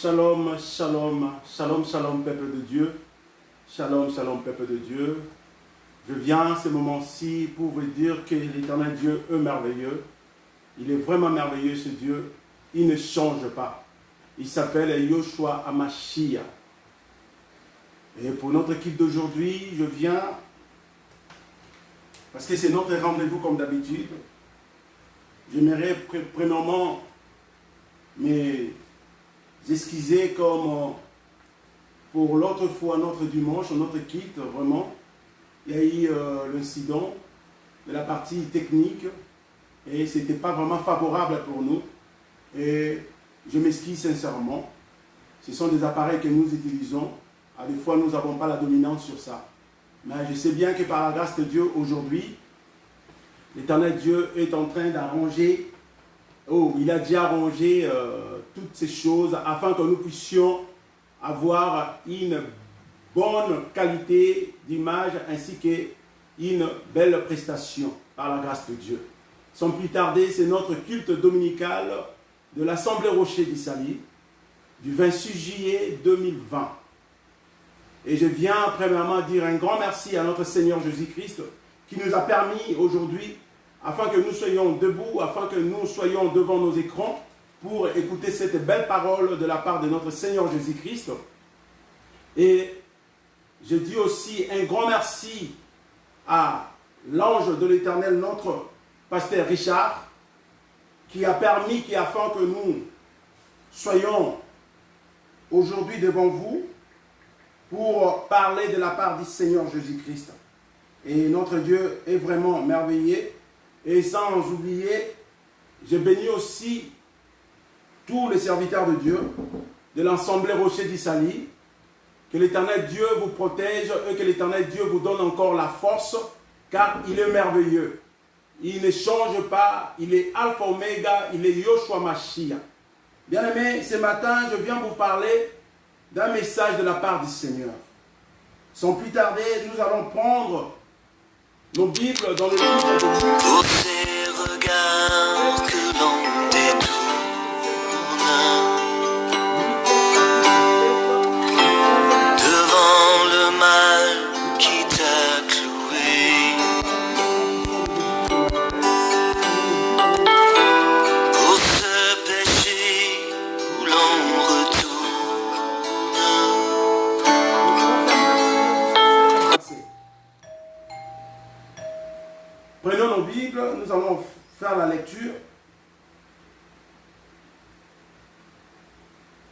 Shalom, shalom, shalom, shalom, peuple de Dieu. Shalom, shalom, peuple de Dieu. Je viens à ce moment-ci pour vous dire que l'Éternel Dieu est merveilleux. Il est vraiment merveilleux, ce Dieu. Il ne change pas. Il s'appelle Yoshua Hamashia. Et pour notre équipe d'aujourd'hui, je viens, parce que c'est notre rendez-vous comme d'habitude. J'aimerais premièrement m'excuser comme pour l'autre fois, notre dimanche, notre kit, vraiment. Il y a eu l'incident de la partie technique et ce n'était pas vraiment favorable pour nous. Et je m'excuse sincèrement. Ce sont des appareils que nous utilisons. À des fois, nous n'avons pas la dominance sur ça. Mais je sais bien que par la grâce de Dieu, aujourd'hui, l'Éternel Dieu est en train d'arranger, il a déjà arrangé toutes ces choses afin que nous puissions avoir une bonne qualité d'image ainsi qu'une belle prestation par la grâce de Dieu. Sans plus tarder, c'est notre culte dominical de l'Assemblée Rocher d'Issali du 26 juillet 2020. Et je viens premièrement dire un grand merci à notre Seigneur Jésus-Christ qui nous a permis aujourd'hui, afin que nous soyons debout, afin que nous soyons devant nos écrans pour écouter cette belle parole de la part de notre Seigneur Jésus-Christ. Et je dis aussi un grand merci à l'ange de l'Éternel, notre pasteur Richard, qui a permis, afin que nous soyons aujourd'hui devant vous pour parler de la part du Seigneur Jésus-Christ. Et notre Dieu est vraiment merveilleux. Et sans oublier, je bénis aussi tous les serviteurs de Dieu, de l'Assemblée Rocher d'Issali. Que l'Éternel Dieu vous protège et que l'Éternel Dieu vous donne encore la force, car il est merveilleux. Il ne change pas, il est Alpha Omega, il est Yoshua Mashiach. Bien-aimés, ce matin, je viens vous parler d'un message de la part du Seigneur. Sans plus tarder, nous allons prendre nos Bibles dans le livre de Luc. Pour ces regards que l'on détourne devant le mal qui t'a cloué, pour ce péché où l'on retourne. Prenons nos Bibles, nous allons faire la lecture.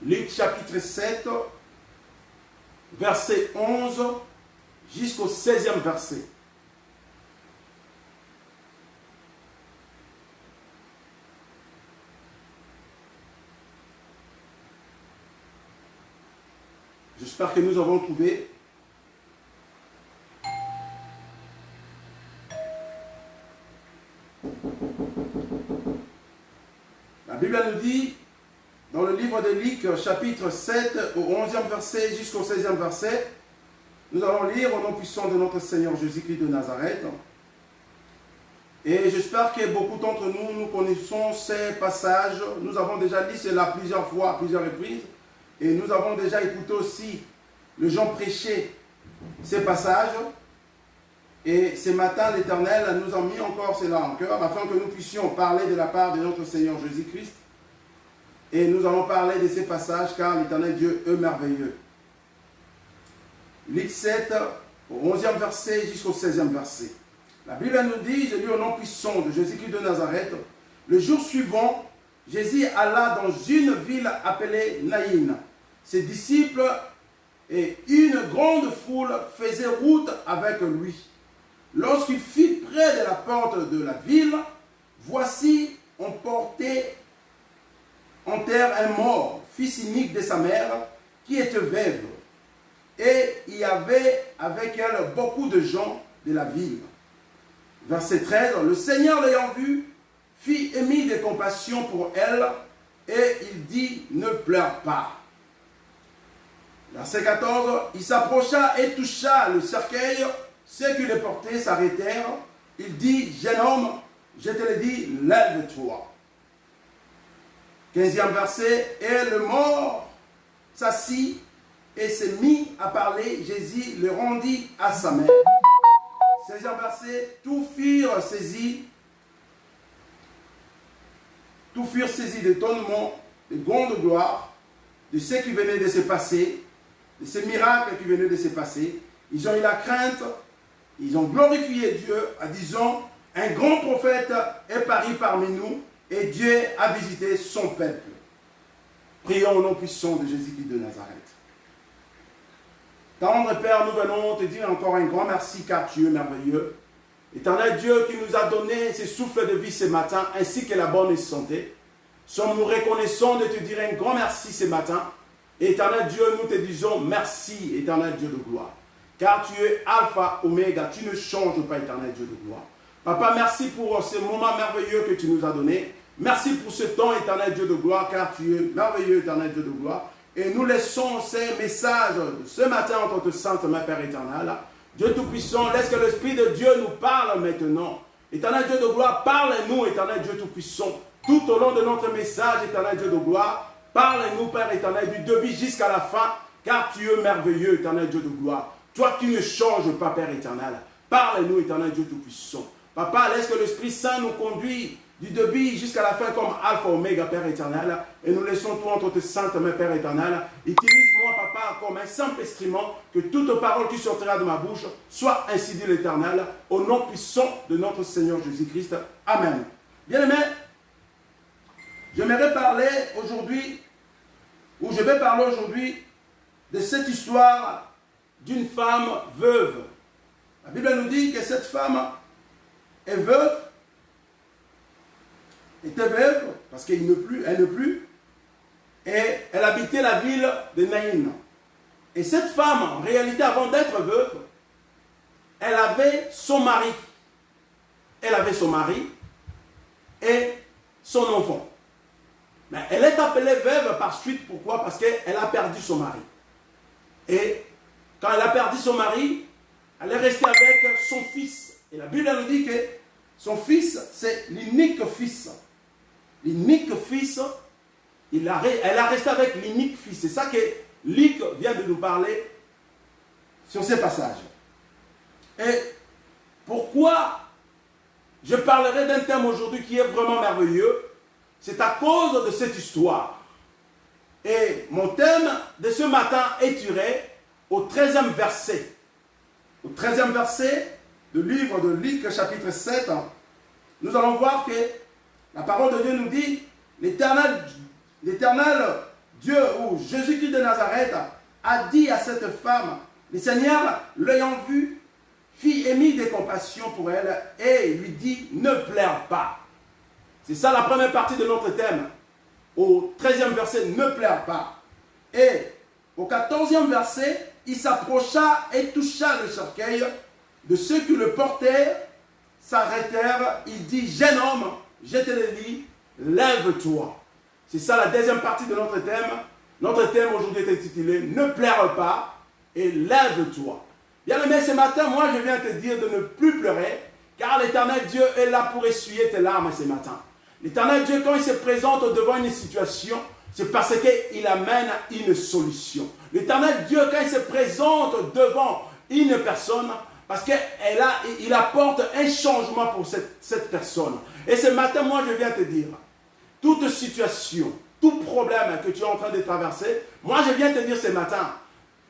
Luc chapitre 7, verset 11 jusqu'au 16e verset. J'espère que nous avons trouvé. La Bible nous dit, dans le livre de Luc, chapitre 7, au 11e verset jusqu'au 16e verset, nous allons lire au nom puissant de notre Seigneur Jésus-Christ de Nazareth. Et j'espère que beaucoup d'entre nous, nous connaissons ces passages. Nous avons déjà lu cela plusieurs fois, à plusieurs reprises. Et nous avons déjà écouté aussi les gens prêcher ces passages. Et ce matin, l'Éternel nous a mis encore cela en cœur, afin que nous puissions parler de la part de notre Seigneur Jésus-Christ. Et nous allons parler de ces passages, car l'Éternel Dieu est merveilleux. Luc 7, au 11e verset jusqu'au 16e verset. La Bible nous dit, je lis au nom puissant de Jésus-Christ de Nazareth, le jour suivant, Jésus alla dans une ville appelée Naïn. Ses disciples et une grande foule faisaient route avec lui. Lorsqu'il fut près de la porte de la ville, voici, on portait en terre un mort, fils unique de sa mère, qui était veuve. Et il y avait avec elle beaucoup de gens de la ville. Verset 13, le Seigneur l'ayant vu, fit émis de compassion pour elle, et il dit, ne pleure pas. Verset 14, il s'approcha et toucha le cercueil. Ceux qui le portaient s'arrêtèrent. Il dit, jeune homme, je te le dis, lève-toi. 15e verset, et le mort s'assit et s'est mis à parler. Jésus le rendit à sa mère. 16e verset, tous furent saisis d'étonnement, de grande gloire, de ce qui venait de se passer, de ces miracles qui venaient de se passer. Ils ont eu la crainte, ils ont glorifié Dieu en disant, un grand prophète est paru parmi nous et Dieu a visité son peuple. Prions au nom puissant de Jésus-Christ de Nazareth. Tendre Père, nous venons te dire encore un grand merci car tu es merveilleux. Éternel Dieu qui nous a donné ce souffle de vie ce matin ainsi que la bonne santé. Sommes-nous reconnaissants de te dire un grand merci ce matin. Et éternel Dieu, nous te disons merci, éternel Dieu de gloire. Car tu es Alpha, Oméga, tu ne changes pas, éternel Dieu de gloire. Papa, merci pour ce moment merveilleux que tu nous as donné. Merci pour ce temps, éternel Dieu de gloire, car tu es merveilleux, éternel Dieu de gloire. Et nous laissons ces messages ce matin en tant que Sainte Mère Père éternel. Dieu Tout-Puissant, laisse que l'Esprit de Dieu nous parle maintenant. Éternel Dieu de gloire, parle-nous, éternel Dieu Tout-Puissant. Tout au long de notre message, éternel Dieu de gloire, parle-nous, Père éternel, du début jusqu'à la fin, car tu es merveilleux, éternel Dieu de gloire. Toi qui ne changes pas, Père éternel. Parle-nous, éternel Dieu Tout-Puissant. Papa, laisse que l'Esprit Saint nous conduise du début jusqu'à la fin comme Alpha, Oméga, Père éternel. Et nous laissons tout entre tes saintes mains, Père éternel. Utilise-moi, Papa, comme un simple instrument, que toute parole qui sortira de ma bouche soit ainsi dit l'Éternel, au nom puissant de notre Seigneur Jésus-Christ. Amen. Bien-aimés, j'aimerais parler aujourd'hui, ou je vais parler aujourd'hui, de cette histoire d'une femme veuve. La Bible nous dit que cette femme est veuve, était veuve, parce qu'elle ne plus, et elle habitait la ville de Naïn. Et cette femme, en réalité, avant d'être veuve, elle avait son mari. Elle avait son mari et son enfant. Mais elle est appelée veuve par suite, pourquoi? Parce qu'elle a perdu son mari. Et quand elle a perdu son mari, elle est restée avec son fils. Et la Bible nous dit que son fils, c'est l'unique fils. L'unique fils, elle a resté avec l'unique fils. C'est ça que Luc vient de nous parler sur ces passages. Et pourquoi je parlerai d'un thème aujourd'hui qui est vraiment merveilleux? C'est à cause de cette histoire. Et mon thème de ce matin est tiré au 13e verset. Au 13e verset du livre de Luc, chapitre 7, nous allons voir que la parole de Dieu nous dit, l'Éternel Dieu ou Jésus-Christ de Nazareth a dit à cette femme, le Seigneur, l'ayant vue, fit émis de compassion pour elle et lui dit, ne pleure pas. C'est ça la première partie de notre thème. Au 13e verset, ne pleure pas. Et au 14e verset, il s'approcha et toucha le cercueil de ceux qui le portaient, s'arrêtèrent. Il dit, jeune homme, je te le dis, lève-toi. C'est ça la deuxième partie de notre thème. Notre thème aujourd'hui est intitulé, ne pleure pas et lève-toi. Bien aimé, ce matin, moi je viens te dire de ne plus pleurer, car l'Éternel Dieu est là pour essuyer tes larmes ce matin. L'Éternel Dieu, quand il se présente devant une situation, c'est parce qu'il amène une solution. L'Éternel Dieu, quand il se présente devant une personne, parce qu'il apporte un changement pour cette personne. Et ce matin, moi, je viens te dire, toute situation, tout problème que tu es en train de traverser, moi, je viens te dire ce matin,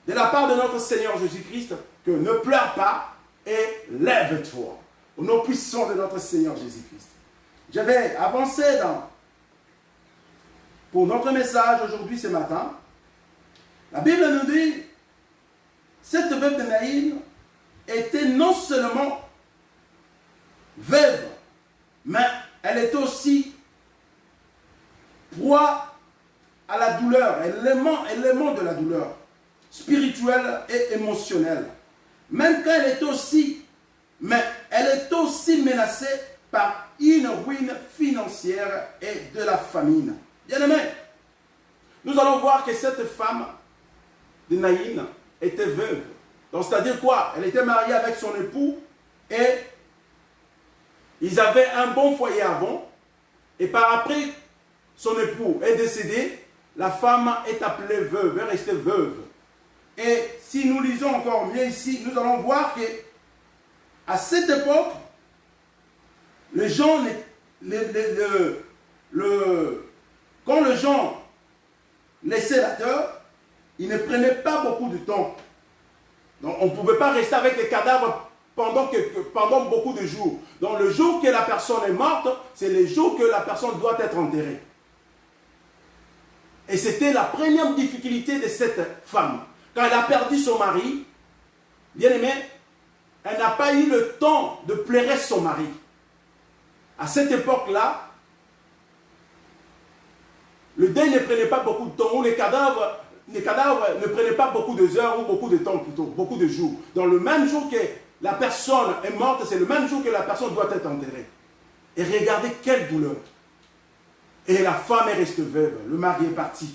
de la part de notre Seigneur Jésus-Christ, que ne pleure pas et lève-toi. Au nom puissant de notre Seigneur Jésus-Christ. Je vais avancer pour notre message aujourd'hui, ce matin. La Bible nous dit, cette veuve de Naïn était non seulement veuve, mais elle était aussi proie à la douleur, élément de la douleur, spirituelle et émotionnelle. Même quand elle est aussi menacée par une ruine financière et de la famine. Bien aimé, nous allons voir que cette femme de Naïn était veuve. Donc c'est-à-dire quoi? Elle était mariée avec son époux et ils avaient un bon foyer avant. Et par après, son époux est décédé la femme est appelée veuve, est restée veuve. Et si nous lisons encore mieux ici, nous allons voir que à cette époque, les gens, quand les gens laissaient la terre, ils ne prenaient pas beaucoup de temps. Donc on ne pouvait pas rester avec les cadavres pendant beaucoup de jours. Donc le jour que la personne est morte, c'est le jour que la personne doit être enterrée. Et c'était la première difficulté de cette femme. Quand elle a perdu son mari, bien aimé, elle n'a pas eu le temps de pleurer son mari. À cette époque-là, le deuil ne prenait pas beaucoup de temps, ou les cadavres ne prenaient pas beaucoup d'heures ou beaucoup de temps plutôt, beaucoup de jours. Dans le même jour que la personne est morte, c'est le même jour que la personne doit être enterrée. Et regardez quelle douleur. Et la femme est restée veuve, le mari est parti.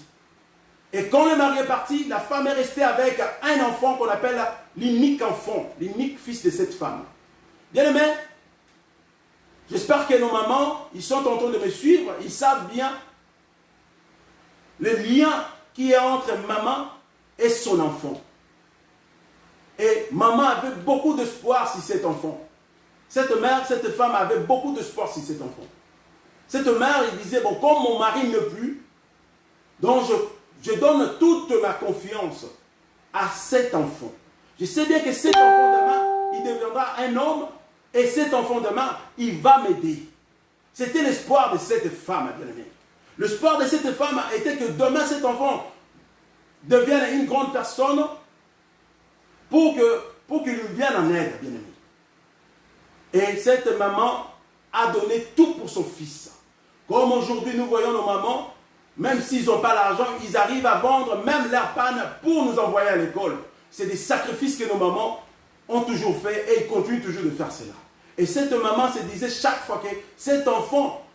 Et quand le mari est parti, la femme est restée avec un enfant qu'on appelle l'unique enfant, l'unique fils de cette femme. Bien aimé, j'espère que nos mamans, ils sont en train de me suivre, ils savent bien le lien qui est entre maman et son enfant. Et maman avait beaucoup d'espoir sur cet enfant. Cette mère, cette femme avait beaucoup d'espoir sur cet enfant. Cette mère, il disait, bon, comme mon mari ne plus, donc je donne toute ma confiance à cet enfant. Je sais bien que cet enfant demain, il deviendra un homme, et cet enfant demain, il va m'aider. C'était l'espoir de cette femme, bien aimée. L'espoir de cette femme était que demain, cet enfant devienne une grande personne pour qu'il lui vienne en aide, bien aimé. Et cette maman a donné tout pour son fils. Comme aujourd'hui, nous voyons nos mamans, même s'ils n'ont pas l'argent, ils arrivent à vendre même leur panne pour nous envoyer à l'école. C'est des sacrifices que nos mamans ont toujours fait et ils continuent toujours de faire cela. Et cette maman se disait chaque fois que cet enfant,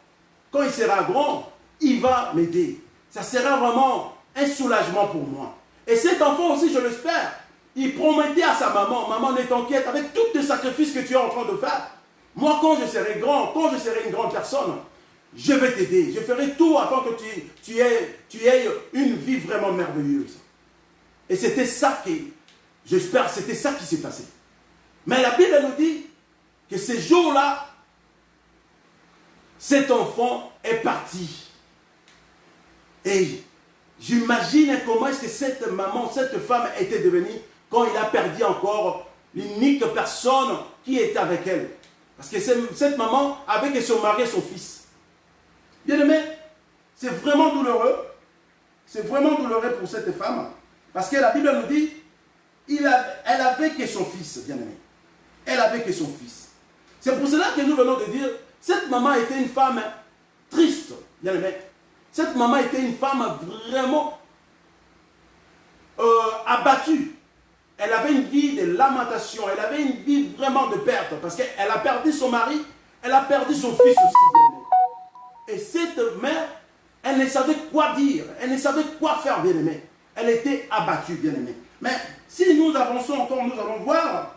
quand il sera grand, il va m'aider. Ça sera vraiment un soulagement pour moi. Et cet enfant aussi, je l'espère, il promettait à sa maman, maman, ne t'inquiète, avec tous les sacrifices que tu es en train de faire, moi quand je serai grand, quand je serai une grande personne, je vais t'aider, je ferai tout afin que tu aies une vie vraiment merveilleuse. Et c'était ça que, j'espère, c'était ça qui s'est passé. Mais la Bible nous dit que ces jours-là, cet enfant est parti. Et j'imagine comment est-ce que cette maman, cette femme était devenue quand il a perdu encore l'unique personne qui était avec elle. Parce que cette maman avait que son mari et son fils. Bien aimé, c'est vraiment douloureux. C'est vraiment douloureux pour cette femme. Parce que la Bible nous dit, elle avait que son fils, bien aimé. Elle avait que son fils. C'est pour cela que nous venons de dire, cette maman était une femme triste, bien aimé. Cette maman était une femme vraiment abattue. Elle avait une vie de lamentation, elle avait une vie vraiment de perte. Parce qu'elle a perdu son mari, elle a perdu son fils aussi, bien aimé. Et cette mère, elle ne savait quoi dire, elle ne savait quoi faire, bien aimé. Elle était abattue, bien aimé. Mais si nous avançons encore, nous allons voir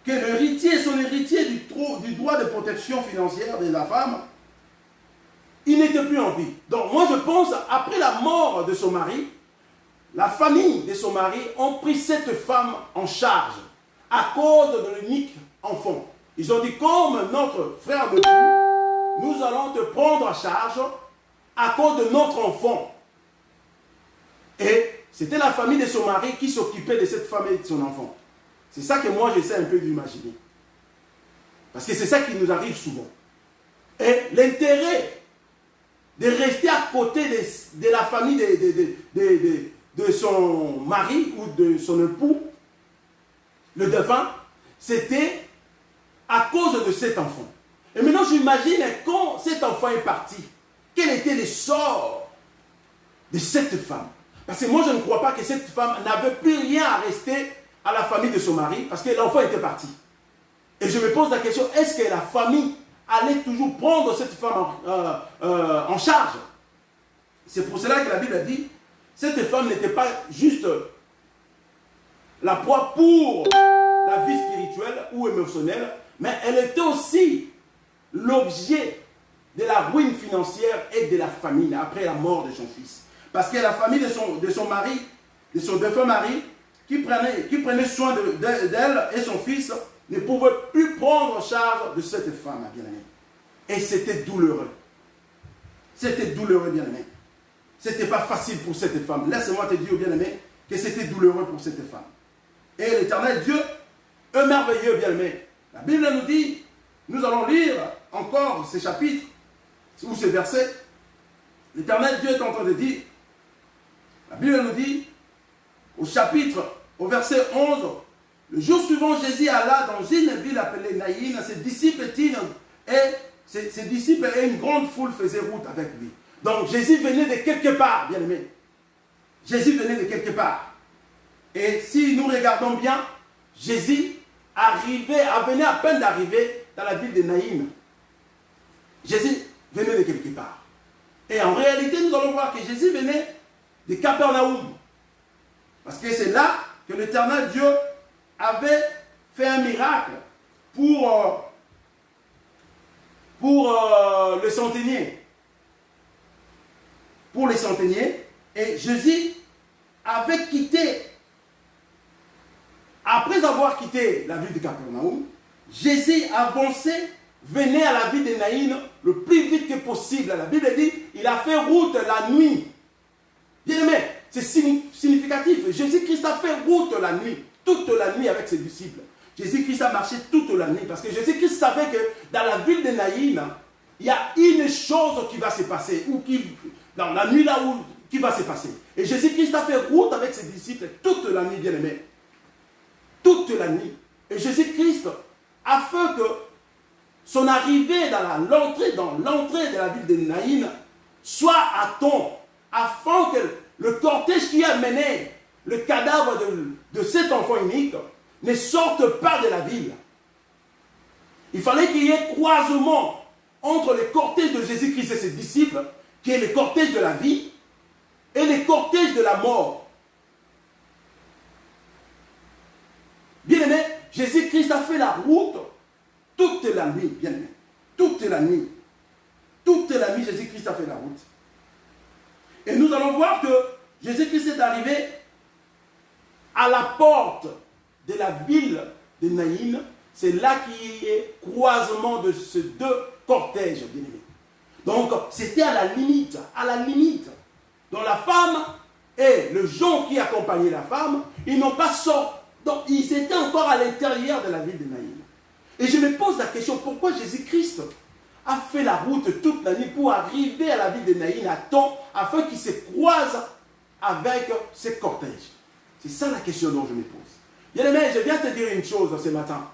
que l'héritier, son héritier du droit de protection financière de la femme, il n'était plus en vie. Donc moi je pense, après la mort de son mari, la famille de son mari ont pris cette femme en charge à cause de l'unique enfant. Ils ont dit, comme notre frère ne plus, nous allons te prendre en charge à cause de notre enfant. Et c'était la famille de son mari qui s'occupait de cette femme et de son enfant. C'est ça que moi j'essaie un peu d'imaginer. Parce que c'est ça qui nous arrive souvent. Et l'intérêt de rester à côté de la famille de son mari ou de son époux, le défunt, c'était à cause de cet enfant. Et maintenant j'imagine quand cet enfant est parti, quel était le sort de cette femme. Parce que moi je ne crois pas que cette femme n'avait plus rien à rester à la famille de son mari, parce que l'enfant était parti. Et je me pose la question, est-ce que la famille allait toujours prendre cette femme en charge? C'est pour cela que la Bible a dit, cette femme n'était pas juste la proie pour la vie spirituelle ou émotionnelle, mais elle était aussi l'objet de la ruine financière et de la famine après la mort de son fils. parce que la famille de son mari, de son défunt mari, qui prenait soin d'elle et son fils, ne pouvait plus prendre charge de cette femme, bien-aimé. Et c'était douloureux. C'était douloureux, bien-aimé. C'était pas facile pour cette femme. Laisse-moi te dire, bien-aimé, que c'était douloureux pour cette femme. Et l'Éternel Dieu est merveilleux, bien-aimé. La Bible nous dit, nous allons lire encore ces chapitres, ou ces versets. L'Éternel Dieu est en train de dire, la Bible nous dit, au verset 11, le jour suivant, Jésus alla dans une ville appelée Naïn, ses disciples et une grande foule faisaient route avec lui. Donc Jésus venait de quelque part, bien aimé. Jésus venait de quelque part. Et si nous regardons bien, Jésus venait à peine d'arriver dans la ville de Naïm. Jésus venait de quelque part. Et en réalité, nous allons voir que Jésus venait de Capernaum. Parce que c'est là que l'Éternel Dieu avait fait un miracle pour le centenier. Pour les centeniers. Et Jésus avait quitté, après avoir quitté la ville de Capernaum, Jésus avançait, venait à la ville de Naïn le plus vite que possible. La Bible dit, il a fait route la nuit. Bien aimé, c'est significatif. Jésus-Christ a fait route la nuit, toute la nuit avec ses disciples. Jésus-Christ a marché toute la nuit parce que Jésus-Christ savait que dans la ville de Naïn, il y a une chose qui va se passer, ou dans la nuit là où qui va se passer. Et Jésus-Christ a fait route avec ses disciples toute la nuit, bien aimé. Toute la nuit. Et Jésus-Christ a fait que son arrivée dans l'entrée de la ville de Naïn soit à temps, afin que le cortège qui a mené le cadavre de cet enfant unique ne sorte pas de la ville. Il fallait qu'il y ait croisement entre le cortège de Jésus-Christ et ses disciples, qui est le cortège de la vie, et le cortège de la mort. Bien aimé, Jésus-Christ a fait la route toute la nuit, bien aimé. Toute la nuit. Toute la nuit, Jésus-Christ a fait la route. Et nous allons voir que Jésus-Christ est arrivé à la porte de la ville de Naïn. C'est là qu'il y a croisement de ces deux cortèges, bien aimés. Donc, c'était à la limite, Donc, la femme et le gens qui accompagnaient la femme, ils n'ont pas sorti. Donc, ils étaient encore à l'intérieur de la ville de Naïn. Et je me pose la question, pourquoi Jésus-Christ a fait la route toute la nuit pour arriver à la ville de Naïn à temps, afin qu'il se croise avec ces cortèges? C'est ça la question dont je me pose. Bien aimé, je viens te dire une chose ce matin.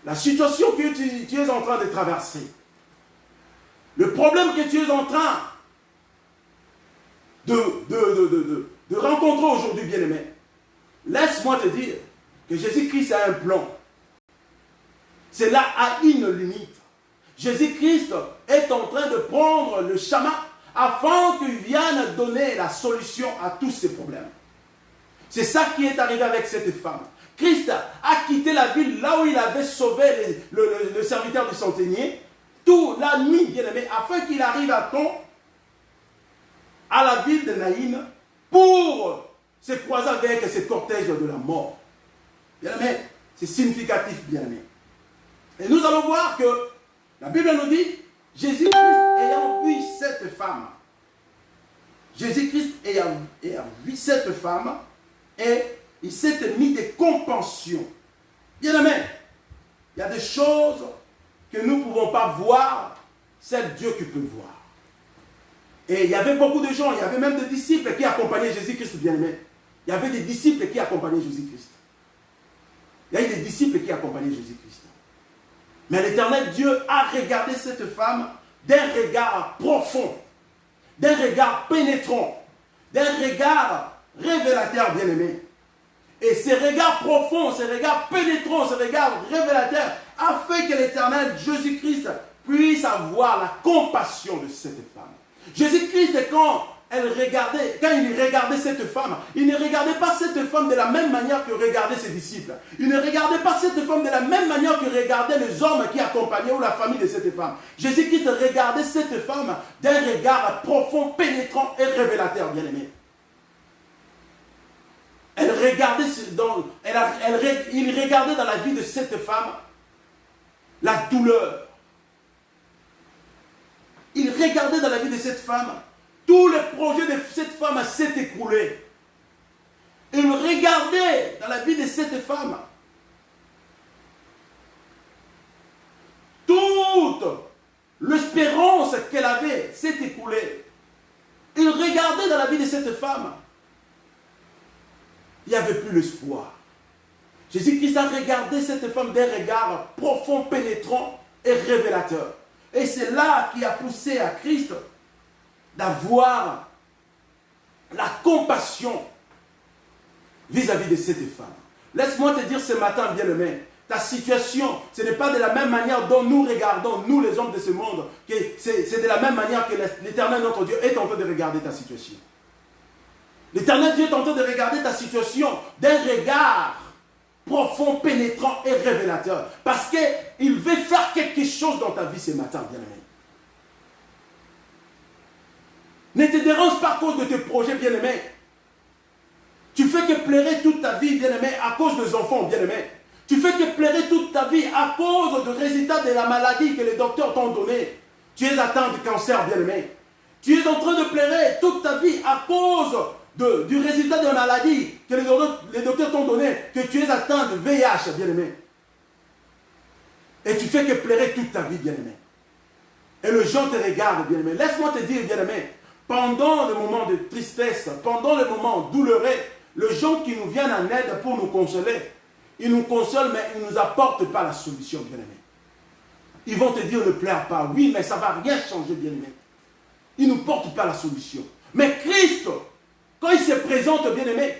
La situation que tu es en train de traverser, le problème que tu es en train de rencontrer aujourd'hui, bien aimé, laisse-moi te dire que Jésus-Christ a un plan. Cela a une limite. Jésus-Christ est en train de prendre le chemin afin qu'il vienne donner la solution à tous ces problèmes. C'est ça qui est arrivé avec cette femme. Christ a quitté la ville là où il avait sauvé le serviteur du centenier, toute la nuit, bien aimé, afin qu'il arrive à temps à la ville de Naïn pour se croiser avec ce cortège de la mort. Bien aimé, c'est significatif, bien aimé. Et nous allons voir que la Bible nous dit, Jésus-Christ ayant vu cette femme, Jésus-Christ ayant vu cette femme, et il s'est mis des compassions. Bien aimé, il y a des choses que nous ne pouvons pas voir, c'est Dieu qui peut voir. Et il y avait beaucoup de gens, il y avait même des disciples qui accompagnaient Jésus-Christ, bien aimé. Il y avait des disciples qui accompagnaient Jésus-Christ. Il y a eu des disciples qui accompagnaient Jésus-Christ. Mais l'Éternel Dieu a regardé cette femme d'un regard profond, d'un regard pénétrant, d'un regard révélateur, bien aimé. Et ce regard profond, ce regard pénétrant, ce regard révélateur a fait que l'Éternel Jésus-Christ puisse avoir la compassion de cette femme. Jésus-Christ, quand elle regardait, quand il regardait cette femme, il ne regardait pas cette femme de la même manière que regardaient ses disciples. Il ne regardait pas cette femme de la même manière que regardaient les hommes qui accompagnaient ou la famille de cette femme. Jésus-Christ regardait cette femme d'un regard profond, pénétrant et révélateur, bien-aimé. Il regardait dans la vie de cette femme la douleur. Il regardait dans la vie de cette femme, tout le projet de cette femme s'est écroulé. Il regardait dans la vie de cette femme toute l'espérance qu'elle avait s'est écoulée. Il regardait dans la vie de cette femme. Il n'y avait plus l'espoir. Jésus-Christ a regardé cette femme d'un regard profond, pénétrant et révélateur. Et c'est là qui a poussé à Christ d'avoir la compassion vis-à-vis de cette femme. Laisse-moi te dire ce matin, bien-aimé, ta situation, ce n'est pas de la même manière dont nous regardons, nous les hommes de ce monde, que c'est de la même manière que l'Éternel, notre Dieu, est en train de regarder ta situation. L'Éternel Dieu est en train de regarder ta situation d'un regard profond, pénétrant et révélateur. Parce qu'il veut faire quelque chose dans ta vie ce matin, bien-aimé. Ne te dérange pas à cause de tes projets, bien-aimé. Tu fais que pleurer toute ta vie, bien-aimé, à cause des enfants, bien-aimé. Tu fais que pleurer toute ta vie à cause du résultat de la maladie que les docteurs t'ont donné. Tu es atteint de cancer, bien-aimé. Tu es en train de pleurer toute ta vie à cause du résultat de la maladie que les docteurs t'ont donné, que tu es atteint de VIH, bien-aimé. Et tu fais que pleurer toute ta vie, bien-aimé. Et les gens te regardent, bien-aimé. Laisse-moi te dire, bien-aimé, pendant le moment de tristesse, pendant le moment douloureux, les gens qui nous viennent en aide pour nous consoler, ils nous consolent, mais ils ne nous apportent pas la solution, bien-aimé. Ils vont te dire, ne pleure pas. Oui, mais ça ne va rien changer, bien-aimé. Ils ne nous portent pas la solution. Mais Christ, quand il se présente, bien-aimé,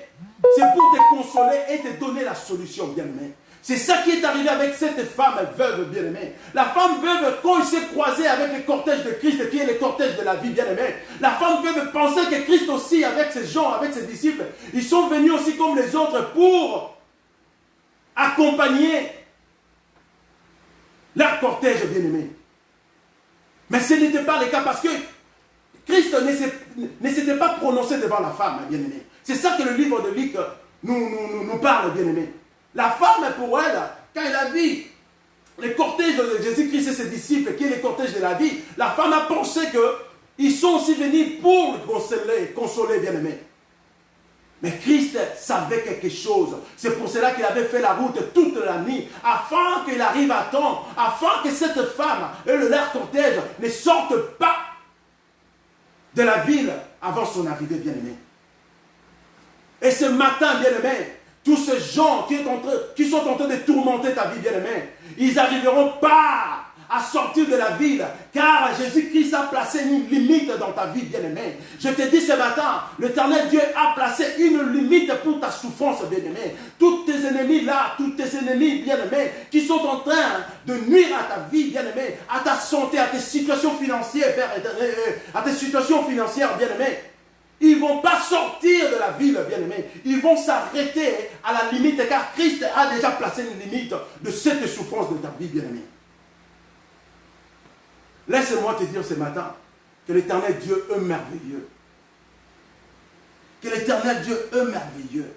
c'est pour te consoler et te donner la solution, bien-aimé. C'est ça qui est arrivé avec cette femme veuve, bien-aimée. La femme veuve, quand il s'est croisé avec le cortège de Christ, qui est le cortège de la vie, bien-aimée, la femme veuve pensait que Christ aussi, avec ses gens, avec ses disciples, ils sont venus aussi comme les autres pour accompagner leur cortège, bien-aimé. Mais ce n'était pas le cas parce que Christ ne s'était pas prononcé devant la femme, bien-aimée. C'est ça que le livre de Luc nous parle, bien-aimé. La femme, pour elle, quand elle a vu le cortège de Jésus-Christ et ses disciples, qui est le cortège de la vie, la femme a pensé qu'ils sont aussi venus pour le consoler, bien-aimé. Mais Christ savait quelque chose. C'est pour cela qu'il avait fait la route toute la nuit, afin qu'il arrive à temps, afin que cette femme et leur cortège ne sortent pas de la ville avant son arrivée, bien-aimé. Et ce matin, bien-aimé, tous ces gens qui sont en train de tourmenter ta vie, bien-aimé, ils n'arriveront pas à sortir de la ville, car Jésus-Christ a placé une limite dans ta vie, bien-aimé. Je te dis ce matin, l'Éternel Dieu a placé une limite pour ta souffrance, bien-aimé. Tous tes ennemis là, tous tes ennemis, bien-aimés, qui sont en train de nuire à ta vie, bien-aimé, à ta santé, à tes situations financières, à tes situations financières, bien-aimé. Ils ne vont pas sortir de la ville, bien-aimé. Ils vont s'arrêter à la limite, car Christ a déjà placé une limite de cette souffrance de ta vie, bien-aimé. Laisse-moi te dire ce matin que l'Éternel Dieu est merveilleux. Que l'Éternel Dieu est merveilleux.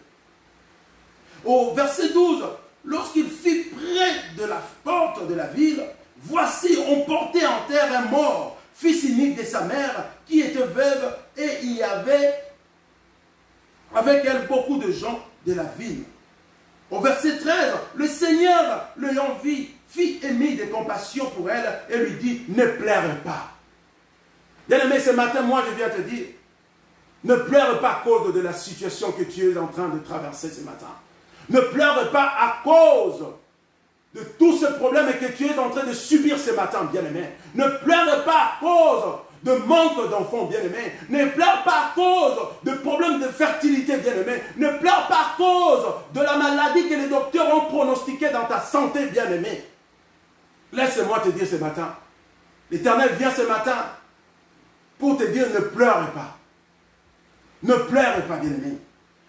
Au verset 12, lorsqu'il fut près de la porte de la ville, voici, on portait en terre un mort, fils unique de sa mère, qui était veuve, et il y avait avec elle beaucoup de gens de la ville. Au verset 13, le Seigneur, l'ayant vu, fit émis de compassion pour elle et lui dit, ne pleure pas. Bien-aimé, ce matin, moi je viens te dire, ne pleure pas à cause de la situation que tu es en train de traverser ce matin. Ne pleure pas à cause de tous ces problèmes que tu es en train de subir ce matin, bien-aimé. Ne pleure pas à cause de manque d'enfants, bien-aimés. Ne pleure pas à cause de problèmes de fertilité, bien-aimés. Ne pleure pas à cause de la maladie que les docteurs ont pronostiquée dans ta santé, bien-aimé. Laisse-moi te dire ce matin, l'Éternel vient ce matin pour te dire ne pleure pas. Ne pleurez pas, bien-aimés.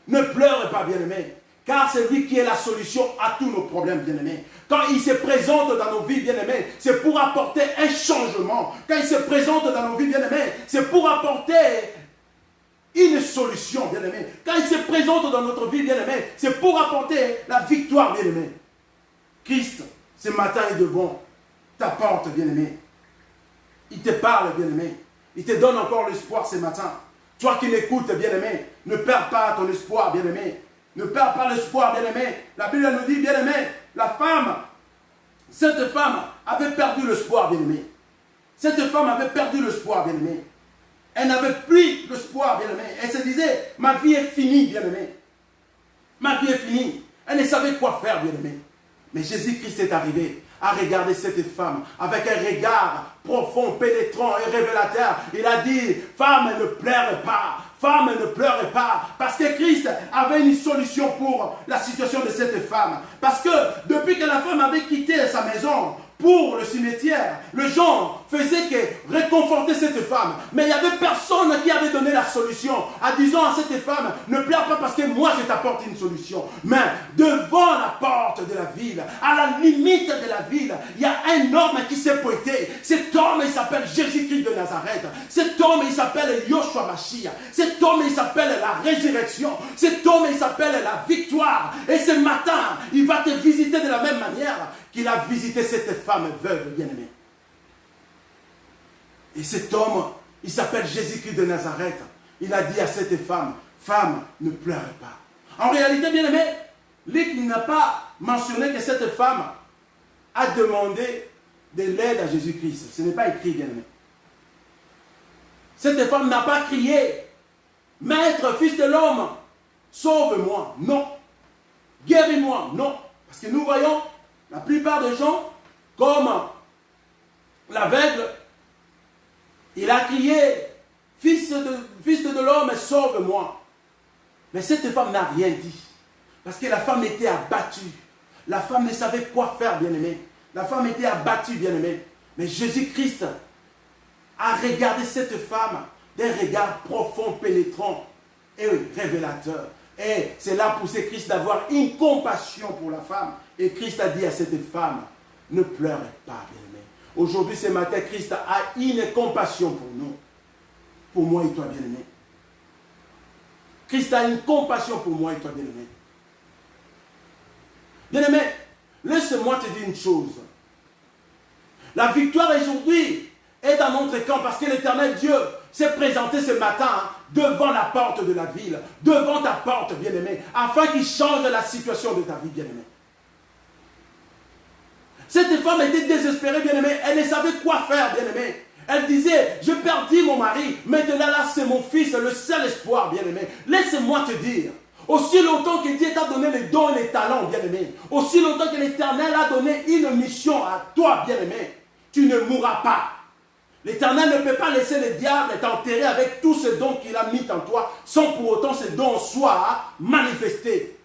Ne pleurez pas, bien-aimés. Car c'est lui qui est la solution à tous nos problèmes, bien-aimés. Quand il se présente dans nos vies, bien-aimés, c'est pour apporter un changement. Quand il se présente dans nos vies, bien-aimés, c'est pour apporter une solution, bien-aimés. Quand il se présente dans notre vie, bien-aimés, c'est pour apporter la victoire, bien-aimés. Christ, ce matin, est devant ta porte, bien-aimé. Il te parle, bien-aimé. Il te donne encore l'espoir ce matin. Toi qui m'écoutes, bien-aimé, ne perds pas ton espoir, bien-aimé. Ne perds pas l'espoir, bien-aimé. La Bible nous dit, bien-aimé, cette femme avait perdu l'espoir, bien-aimé. Cette femme avait perdu l'espoir, bien-aimé. Elle n'avait plus l'espoir, bien-aimé. Elle se disait, ma vie est finie, bien-aimé. Ma vie est finie. Elle ne savait quoi faire, bien-aimé. Mais Jésus-Christ est arrivé à regarder cette femme avec un regard profond, pénétrant et révélateur. Il a dit, femme, ne pleure pas. Femme, ne pleure pas. Parce que Christ avait une solution pour la situation de cette femme. Parce que depuis que la femme avait quitté sa maison pour le cimetière, les gens faisaient que réconforter cette femme. Mais il n'y avait personne qui avait donné la solution en disant à cette femme, ne pleure pas parce que moi je t'apporte une solution. Mais devant la porte de la ville, à la limite de la ville, il y a un homme qui s'est pointé. Cet homme, il s'appelle Jésus-Christ de Nazareth. Cet homme, il s'appelle Yoshua Mashiach. Cet homme, il s'appelle la résurrection. Cet homme, il s'appelle la victoire. Et ce matin, il va te visiter de la même manière qu'il a visité cette femme veuve, bien-aimée. Et cet homme, il s'appelle Jésus-Christ de Nazareth. Il a dit à cette femme, femme, ne pleure pas. En réalité, bien-aimé, Luc n'a pas mentionné que cette femme a demandé de l'aide à Jésus-Christ. Ce n'est pas écrit, bien-aimé. Cette femme n'a pas crié, Maître, fils de l'homme, sauve-moi. Non. Guéris-moi. Non. Parce que nous voyons la plupart des gens, comme l'aveugle, il a crié, fils de l'homme, sauve-moi. Mais cette femme n'a rien dit. Parce que la femme était abattue. La femme ne savait quoi faire, bien-aimé. La femme était abattue, bien-aimé. Mais Jésus-Christ a regardé cette femme d'un regard profond, pénétrant et révélateur. Et c'est là pour ce Christ d'avoir une compassion pour la femme. Et Christ a dit à cette femme, ne pleurez pas, bien-aimé. Aujourd'hui, ce matin, Christ a une compassion pour nous. Pour moi et toi, bien-aimé. Christ a une compassion pour moi et toi, bien-aimé. Bien-aimé, laisse-moi te dire une chose. La victoire aujourd'hui est dans notre camp parce que l'Éternel Dieu s'est présenté ce matin devant la porte de la ville, devant ta porte, bien-aimé, afin qu'il change la situation de ta vie, bien-aimé. Cette femme était désespérée, bien-aimé. Elle ne savait quoi faire, bien-aimé. Elle disait, je perdis mon mari, maintenant là, c'est mon fils, le seul espoir, bien-aimé. Laisse-moi te dire, aussi longtemps que Dieu t'a donné les dons et les talents, bien-aimé, aussi longtemps que l'Éternel a donné une mission à toi, bien-aimé, tu ne mourras pas. L'Éternel ne peut pas laisser le diable t'enterrer avec tous ces dons qu'il a mis en toi, sans pour autant ces dons soient manifestés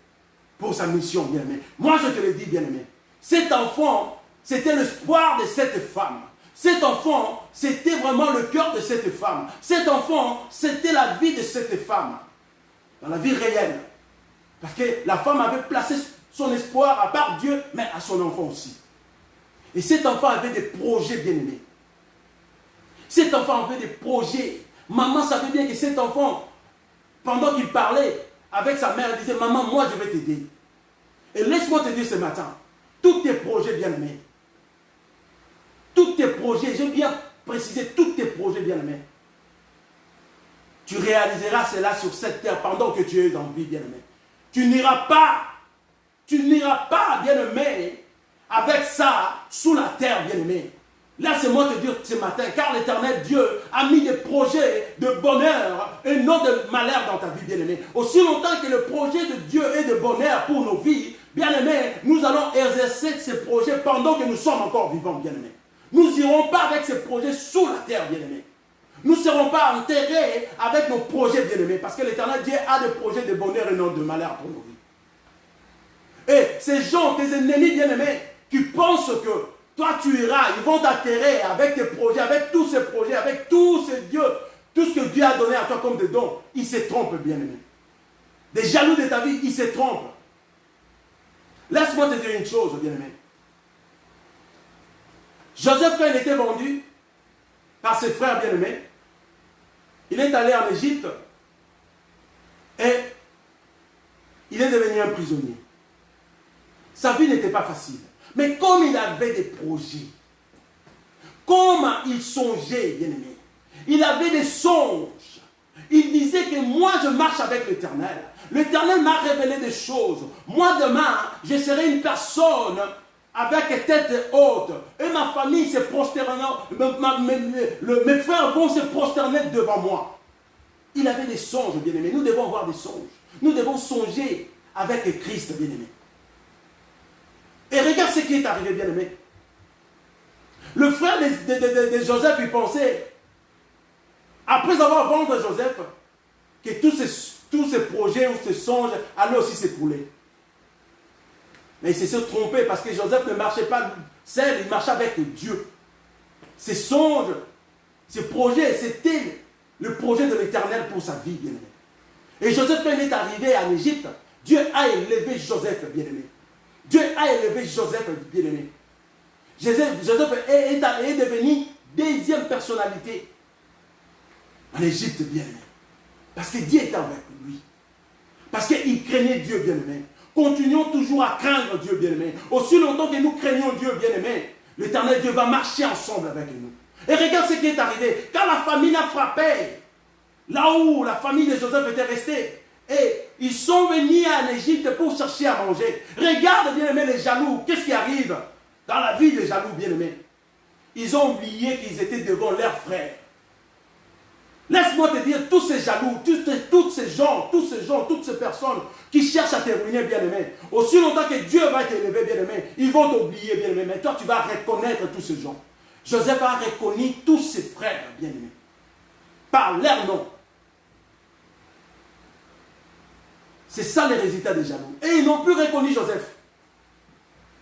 pour sa mission, bien-aimé. Moi, je te le dis, bien-aimé, cet enfant, c'était l'espoir de cette femme. Cet enfant, c'était vraiment le cœur de cette femme. Cet enfant, c'était la vie de cette femme. Dans la vie réelle. Parce que la femme avait placé son espoir à part Dieu, mais à son enfant aussi. Et cet enfant avait des projets, bien-aimés. Cet enfant avait des projets. Maman savait bien que cet enfant, pendant qu'il parlait avec sa mère, elle disait, maman, moi je vais t'aider. Et laisse-moi te dire ce matin, tous tes projets, bien-aimés, tous tes projets, j'ai bien précisé, tous tes projets, bien-aimés, tu réaliseras cela sur cette terre pendant que tu es en vie, bien-aimé. Tu n'iras pas, bien-aimé, avec ça sous la terre, bien-aimé. Laisse-moi te dire ce matin, car l'Éternel Dieu a mis des projets de bonheur et non de malheur dans ta vie, bien-aimé. Aussi longtemps que le projet de Dieu est de bonheur pour nos vies, bien-aimé, nous allons exercer ces projets pendant que nous sommes encore vivants, bien-aimé. Nous n'irons pas avec ces projets sous la terre, bien-aimé. Nous ne serons pas enterrés avec nos projets, bien-aimés, parce que l'Éternel Dieu a des projets de bonheur et non de malheur pour nos vies. Et ces gens, tes ennemis, bien-aimés, qui pensent que toi tu iras, ils vont t'atterrer avec tes projets, avec tous ces projets, avec tous ces dieux tout ce que Dieu a donné à toi comme des dons, ils se trompent, bien-aimé. Des jaloux de ta vie, ils se trompent. Laisse-moi te dire une chose, bien-aimé. Joseph, quand il était vendu par ses frères bien-aimés, il est allé en Égypte et il est devenu un prisonnier. Sa vie n'était pas facile. Mais comme il avait des projets, comme il songeait, bien-aimé, il avait des songes. Il disait que moi, je marche avec l'Éternel. L'Éternel m'a révélé des choses. Moi, demain, je serai une personne avec tête haute. Et ma famille se prosternera. Mes frères vont se prosterner devant moi. Il avait des songes, bien-aimés. Nous devons avoir des songes. Nous devons songer avec Christ, bien-aimé. Et regarde ce qui est arrivé, bien-aimé. Le frère de Joseph, il pensait, après avoir vendu Joseph, que tous ces projets ou ces songes allaient aussi s'écrouler. Mais il s'est trompé parce que Joseph ne marchait pas seul, il marchait avec Dieu. Ses songes, ses projets, c'était le projet de l'Éternel pour sa vie, bien-aimé. Et Joseph, quand il est arrivé en Égypte, Dieu a élevé Joseph, bien-aimé. Dieu a élevé Joseph, bien-aimé. Joseph est devenu deuxième personnalité en Égypte, bien-aimé. Parce que Dieu était avec lui. Parce qu'il craignait Dieu, bien-aimé. Continuons toujours à craindre Dieu, bien-aimé. Aussi longtemps que nous craignons Dieu, bien-aimé, l'Éternel Dieu va marcher ensemble avec nous. Et regarde ce qui est arrivé. Quand la famine a frappé, là où la famille de Joseph était restée, et ils sont venus en Égypte pour chercher à manger. Regarde, bien-aimé, les jaloux. Qu'est-ce qui arrive dans la vie des jaloux, bien-aimés? Ils ont oublié qu'ils étaient devant leurs frères. Laisse-moi te dire, tous ces jaloux, toutes ces personnes qui cherchent à te ruiner, bien-aimé, aussi longtemps que Dieu va t'élever, bien-aimé, ils vont t'oublier, bien-aimé. Mais toi, tu vas reconnaître tous ces gens. Joseph a reconnu tous ses frères, bien-aimés, par leur nom. C'est ça le résultat des jaloux. Et ils n'ont plus reconnu Joseph.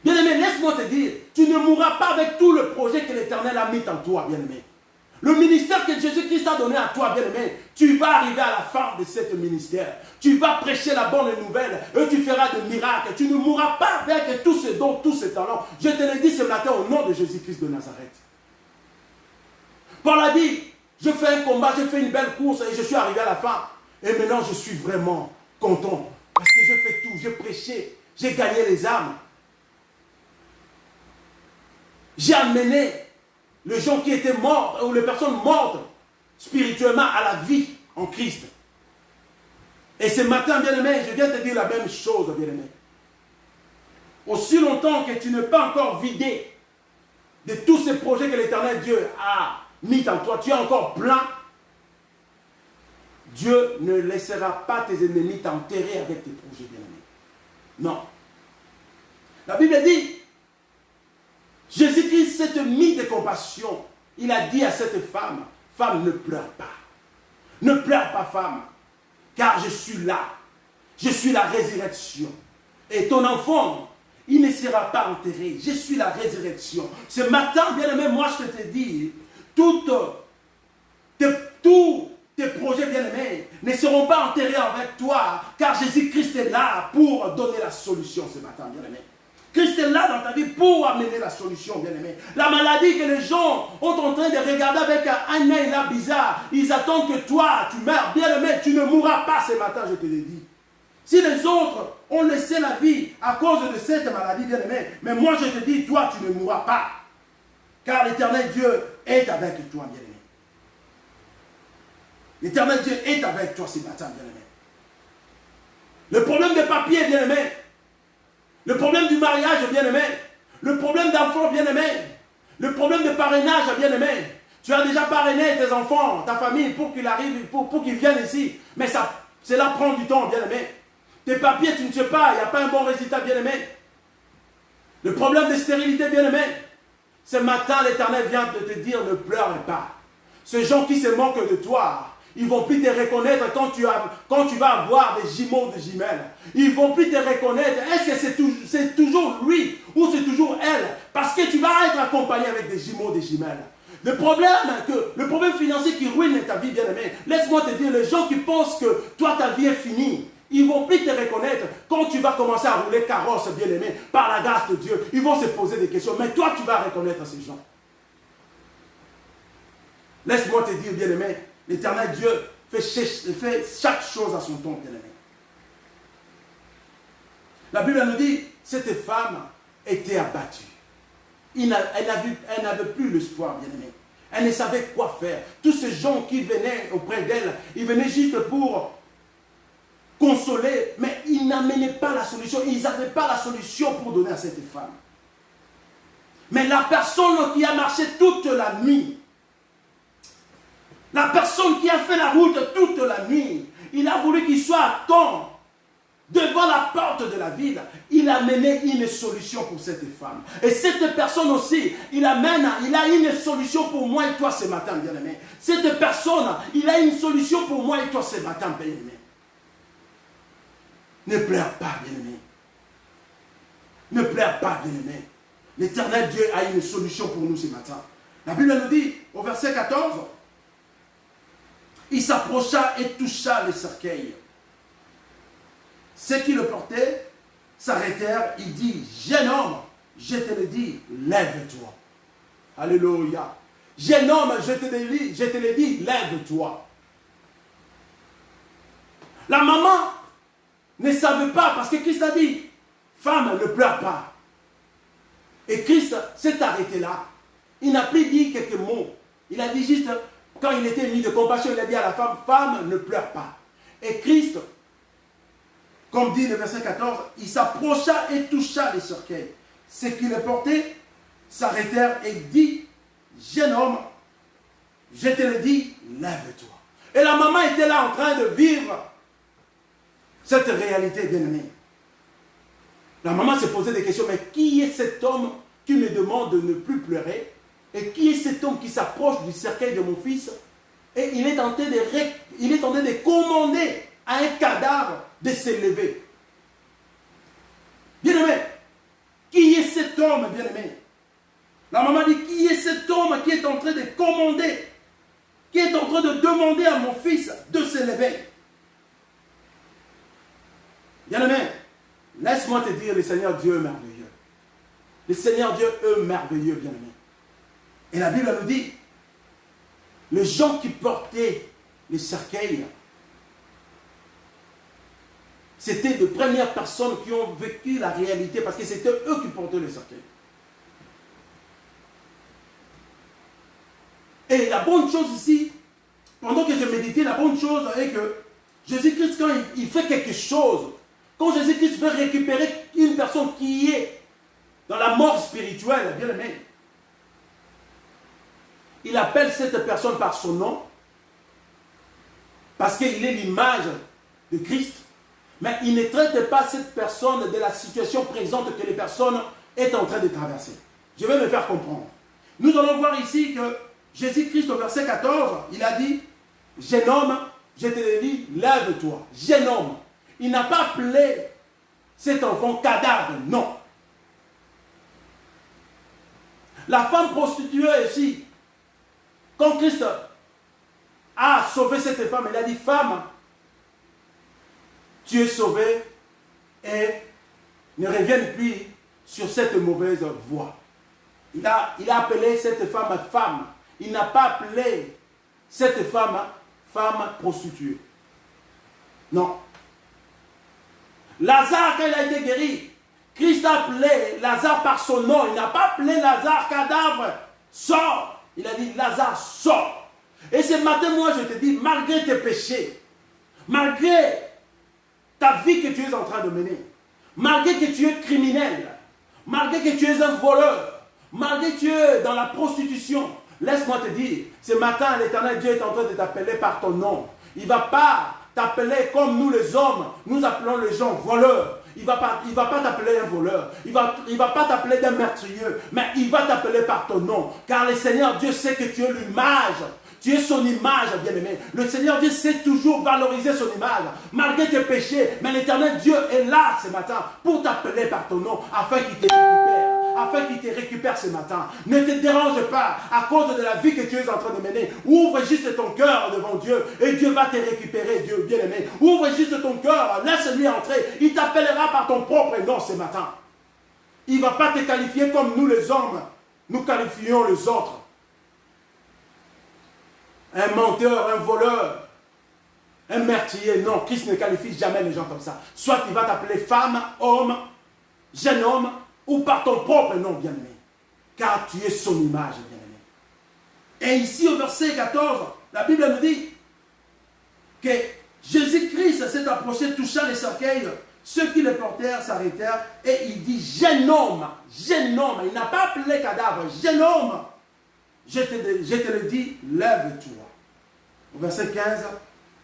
Bien-aimé, laisse-moi te dire, tu ne mourras pas avec tout le projet que l'Éternel a mis en toi, bien-aimé. Le ministère que Jésus-Christ a donné à toi, bien-aimé, tu vas arriver à la fin de ce ministère. Tu vas prêcher la bonne nouvelle et tu feras des miracles. Tu ne mourras pas avec tous ces dons, tous ces talents. Je te le dis ce matin au nom de Jésus-Christ de Nazareth. Paul a dit, je fais un combat, je fais une belle course et je suis arrivé à la fin. Et maintenant, je suis vraiment content. Parce que je fais tout, j'ai prêché, j'ai gagné les âmes. J'ai amené les gens qui étaient morts, ou les personnes mortes spirituellement à la vie en Christ. Et ce matin, bien-aimé, je viens te dire la même chose, bien-aimé. Aussi longtemps que tu n'es pas encore vidé de tous ces projets que l'Éternel Dieu a mis en toi, tu es encore plein, Dieu ne laissera pas tes ennemis t'enterrer avec tes projets, bien-aimé. Non. La Bible dit, Jésus-Christ s'est mis de compassion. Il a dit à cette femme, femme, ne pleure pas. Ne pleure pas, femme, car je suis là. Je suis la résurrection. Et ton enfant, il ne sera pas enterré. Je suis la résurrection. Ce matin, bien-aimé, moi je te dis, tous tes projets, bien-aimés, ne seront pas enterrés avec toi, car Jésus-Christ est là pour donner la solution ce matin, bien-aimé. Christ est là dans ta vie pour amener la solution, bien-aimé. La maladie que les gens ont en train de regarder avec un œil là bizarre, ils attendent que toi, tu meurs, bien-aimé, tu ne mourras pas ce matin, je te l'ai dit. Si les autres ont laissé la vie à cause de cette maladie, bien-aimé, mais moi je te dis, toi, tu ne mourras pas. Car l'Éternel Dieu est avec toi, bien-aimé. L'Éternel Dieu est avec toi ce matin, bien-aimé. Le problème des papiers, bien-aimé, le problème du mariage, bien-aimé, le problème d'enfants, bien-aimé, le problème de parrainage, bien-aimé. Tu as déjà parrainé tes enfants, ta famille, pour qu'ils arrivent, pour qu'ils viennent ici. Mais cela prend du temps, bien-aimé. Tes papiers, tu ne sais pas, il n'y a pas un bon résultat, bien-aimé. Le problème de stérilité, bien-aimé. Ce matin, l'Éternel vient de te dire, ne pleure pas. Ces gens qui se moquent de toi, ils ne vont plus te reconnaître quand tu vas avoir des jumeaux, des jumelles. Ils ne vont plus te reconnaître. Est-ce que c'est toujours lui ou c'est toujours elle? Parce que tu vas être accompagné avec des jumeaux, des jumelles. Le problème financier qui ruine ta vie, bien-aimé. Laisse-moi te dire, les gens qui pensent que toi, ta vie est finie, ils ne vont plus te reconnaître quand tu vas commencer à rouler carrosse, bien-aimé, par la grâce de Dieu. Ils vont se poser des questions, mais toi, tu vas reconnaître ces gens. Laisse-moi te dire, bien-aimé, l'Éternel Dieu fait chaque chose à son temps, bien-aimé. La Bible nous dit, cette femme était abattue. Elle n'avait plus l'espoir, bien-aimé. Elle ne savait quoi faire. Tous ces gens qui venaient auprès d'elle, ils venaient juste pour consoler, mais ils n'amenaient pas la solution. Ils n'avaient pas la solution pour donner à cette femme. Mais la personne qui a marché toute la nuit, la personne qui a fait la route toute la nuit, il a voulu qu'il soit à temps devant la porte de la ville. Il a mené une solution pour cette femme. Et cette personne aussi, il a une solution pour moi et toi ce matin, bien-aimé. Cette personne, il a une solution pour moi et toi ce matin, bien-aimé. Ne pleure pas, bien-aimé. Ne pleure pas, bien-aimé. L'Éternel Dieu a une solution pour nous ce matin. La Bible nous dit, au verset 14, il s'approcha et toucha le cercueil. Ceux qui le portaient s'arrêtèrent. Il dit, jeune homme, je te le dis, lève-toi. Alléluia. Jeune homme, je te le dis, lève-toi. La maman ne savait pas, parce que Christ a dit, femme, ne pleure pas. Et Christ s'est arrêté là. Il n'a plus dit quelques mots. Il a dit juste, quand il était mis de compassion, il a dit à la femme, femme, ne pleure pas. Et Christ, comme dit le verset 14, il s'approcha et toucha les cercueils. Ceux qui le portaient s'arrêtèrent et dit, jeune homme, je te le dis, lève-toi. Et la maman était là en train de vivre cette réalité, bien-aimée. La maman se posait des questions, mais qui est cet homme qui me demande de ne plus pleurer? Et qui est cet homme qui s'approche du cercueil de mon fils? Et il est tenté de commander à un cadavre de s'élever. Bien-aimé, qui est cet homme, bien-aimé? La maman dit, qui est cet homme qui est en train de commander, qui est en train de demander à mon fils de s'élever? Bien-aimé, laisse-moi te dire, le Seigneur Dieu est merveilleux. Le Seigneur Dieu est merveilleux, bien-aimé. Et la Bible nous dit, les gens qui portaient les cercueils, c'était de premières personnes qui ont vécu la réalité, parce que c'était eux qui portaient les cercueils. Et la bonne chose ici, pendant que je méditais, la bonne chose est que Jésus-Christ, quand il fait quelque chose, quand Jésus-Christ veut récupérer une personne qui est dans la mort spirituelle, bien aimé, il appelle cette personne par son nom, parce qu'il est l'image de Christ, mais il ne traite pas cette personne de la situation présente que les personnes est en train de traverser. Je vais me faire comprendre. Nous allons voir ici que Jésus-Christ, au verset 14, il a dit, jeune homme, je te le dis, lève-toi. Jeune homme. Il n'a pas appelé cet enfant cadavre, non. La femme prostituée ici, quand Christ a sauvé cette femme, il a dit, femme, tu es sauvée et ne revienne plus sur cette mauvaise voie. Il a appelé cette femme femme. Il n'a pas appelé cette femme prostituée. Non. Lazare, quand il a été guéri, Christ a appelé Lazare par son nom. Il n'a pas appelé Lazare cadavre. Sors. Il a dit Lazare, sors. Et ce matin, moi, je te dis, malgré tes péchés, malgré ta vie que tu es en train de mener, malgré que tu es criminel, malgré que tu es un voleur, malgré que tu es dans la prostitution, laisse-moi te dire, ce matin, l'Éternel Dieu est en train de t'appeler par ton nom. Il ne va pas t'appeler comme nous les hommes, nous appelons les gens voleurs. Il ne va pas t'appeler un voleur. Il ne va pas t'appeler d'un meurtrier, mais il va t'appeler par ton nom. Car le Seigneur Dieu sait que tu es l'image. Tu es son image, bien-aimé. Le Seigneur Dieu sait toujours valoriser son image, malgré tes péchés. Mais l'Éternel Dieu est là ce matin pour t'appeler par ton nom, afin qu'il te récupère, afin qu'il te récupère ce matin. Ne te dérange pas à cause de la vie que tu es en train de mener. Ouvre juste ton cœur devant Dieu et Dieu va te récupérer, Dieu bien-aimé. Ouvre juste ton cœur, laisse-lui entrer. Il t'appellera par ton propre nom ce matin. Il ne va pas te qualifier comme nous les hommes, nous qualifions les autres. Un menteur, un voleur, un meurtrier. Non, Christ ne qualifie jamais les gens comme ça. Soit il va t'appeler femme, homme, jeune homme, ou par ton propre nom, bien-aimé. Car tu es son image, bien-aimé. Et ici au verset 14, la Bible nous dit que Jésus-Christ s'est approché, toucha les cercueils. Ceux qui le portèrent s'arrêtèrent et il dit, jeune homme, il n'a pas appelé cadavre, jeune homme, je te le dis, lève-toi. Au verset 15,